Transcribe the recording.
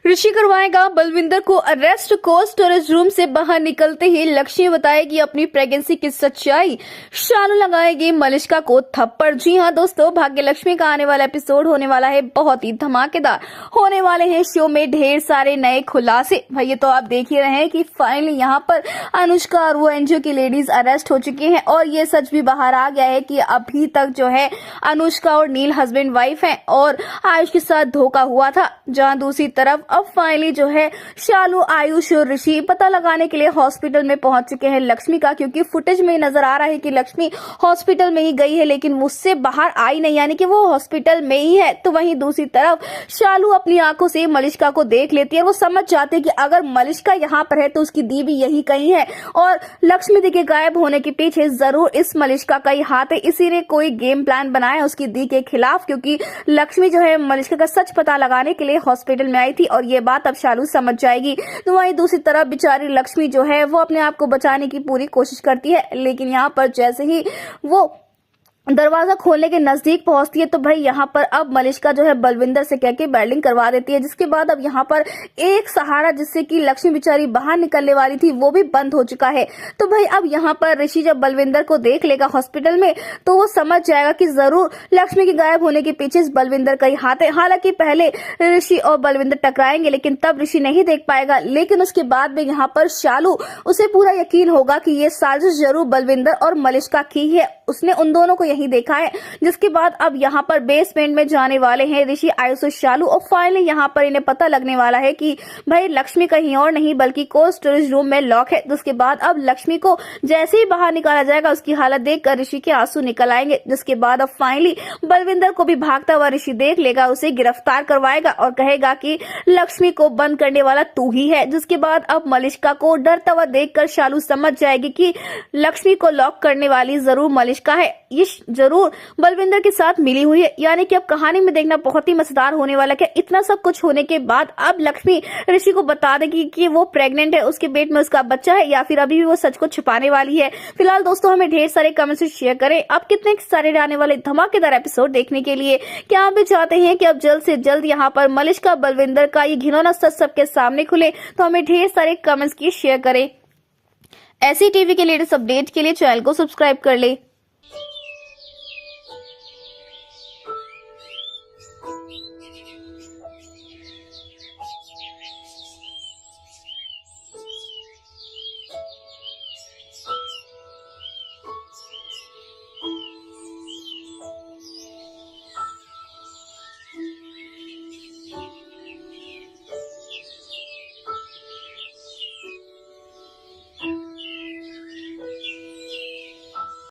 ऋषि करवाएगा बलविंदर को arrest. Cold storage room से बाहर निकलते ही लक्ष्मी बताएगी अपनी प्रेगनेंसी की सच्चाई। शालू लगाएगी मलिष्का को थप्पड़। जी हाँ दोस्तों, भाग्य लक्ष्मी का आने वाला एपिसोड होने वाला है बहुत ही धमाकेदार। होने वाले हैं शो में ढेर सारे नए खुलासे। भाई ये तो आप देख ही रहे हैं कि फाइनली यहाँ पर अनुष्का और वो एनजीओ की लेडीज अरेस्ट हो चुकी हैं और ये सच भी बाहर आ गया है कि अभी तक जो है अनुष्का और नील हस्बैंड वाइफ हैं और आयुष के साथ धोखा हुआ था। जहाँ दूसरी तरफ अब फाइनली जो है शालू, आयुष और ऋषि पता लगाने के लिए हॉस्पिटल में पहुंच चुके हैं लक्ष्मी का, क्योंकि फुटेज में नजर आ रहा है कि लक्ष्मी हॉस्पिटल में ही गई है लेकिन मुझसे बाहर आई नहीं, यानी कि वो हॉस्पिटल में ही है। तो वहीं दूसरी तरफ शालू अपनी आंखों से मलिष्का को देख लेती है। वो समझ जाते कि अगर मलिष्का यहाँ पर है तो उसकी दी भी यही कहीं है और लक्ष्मी दी के गायब होने के पीछे जरूर इस मलिष्का का ही हाथ है। इसी ने कोई गेम प्लान बनाया उसकी दी के खिलाफ, क्योंकि लक्ष्मी जो है मलिष्का का सच पता लगाने के लिए हॉस्पिटल में आई थी और ये बात अब शालू समझ जाएगी। तो वहीं दूसरी तरफ बेचारी लक्ष्मी जो है वो अपने आप को बचाने की पूरी कोशिश करती है, लेकिन यहाँ पर जैसे ही वो दरवाजा खोलने के नजदीक पहुंचती है तो भाई यहाँ पर अब मलिष्का जो है बलविंदर से कह के बेल्डिंग करवा देती है, जिसके बाद अब यहाँ पर एक सहारा जिससे कि लक्ष्मी बेचारी बाहर निकलने वाली थी वो भी बंद हो चुका है। तो भाई अब यहाँ पर ऋषि जब बलविंदर को देख लेगा हॉस्पिटल में तो वो समझ जाएगा कि जरूर लक्ष्मी के गायब होने के पीछे इस बलविंदर का ही हाथ है। हालांकि पहले ऋषि और बलविंदर टकराएंगे लेकिन तब ऋषि नहीं देख पाएगा, लेकिन उसके बाद में यहाँ पर शालू, उसे पूरा यकीन होगा कि ये साजिश जरूर बलविंदर और मलिष्का की है। उसने उन दोनों को यही देखा है। जिसके बाद अब यहाँ पर बेसमेंट में जाने वाले हैं ऋषि, आयुष और शालू और फाइनली यहाँ पर इन्हें पता लगने वाला है कि भाई लक्ष्मी कहीं और नहीं बल्कि कोल्ड स्टोरेज रूम में लॉक है। जिसके बाद अब लक्ष्मी को जैसे ही बाहर निकाला जाएगा उसकी हालत देखकर ऋषि के आंसू निकल आएंगे। जिसके बाद अब फाइनली बलविंदर को भी भागता हुआ ऋषि देख लेगा, उसे गिरफ्तार करवाएगा और कहेगा कि लक्ष्मी को बंद करने वाला तू ही है। जिसके बाद अब मलिष्का को डरता हुआ देखकर शालू समझ जाएगी कि लक्ष्मी को लॉक करने वाली जरूर मलिष्का है, ये जरूर बलविंदर के साथ मिली हुई है। यानी कि अब कहानी में देखना बहुत ही मजेदार होने वाला है। इतना सब कुछ होने के बाद अब लक्ष्मी ऋषि को बता देगी कि वो प्रेग्नेंट है, उसके पेट में उसका बच्चा है, या फिर अभी भी वो सच को छुपाने वाली है। फिलहाल दोस्तों हमें ढेर सारे कमेंट्स शेयर करें अब कितने सारे आने वाले धमाकेदार एपिसोड देखने के लिए। क्या आप भी चाहते हैं कि अब जल्द से जल्द यहाँ पर मलिष्का बलविंदर का ये घिनौना सच सबके सामने खुले? तो हमें ढेर सारे कमेंट्स की शेयर करें। ऐसी टीवी के लेटेस्ट अपडेट के लिए चैनल को सब्सक्राइब कर ले।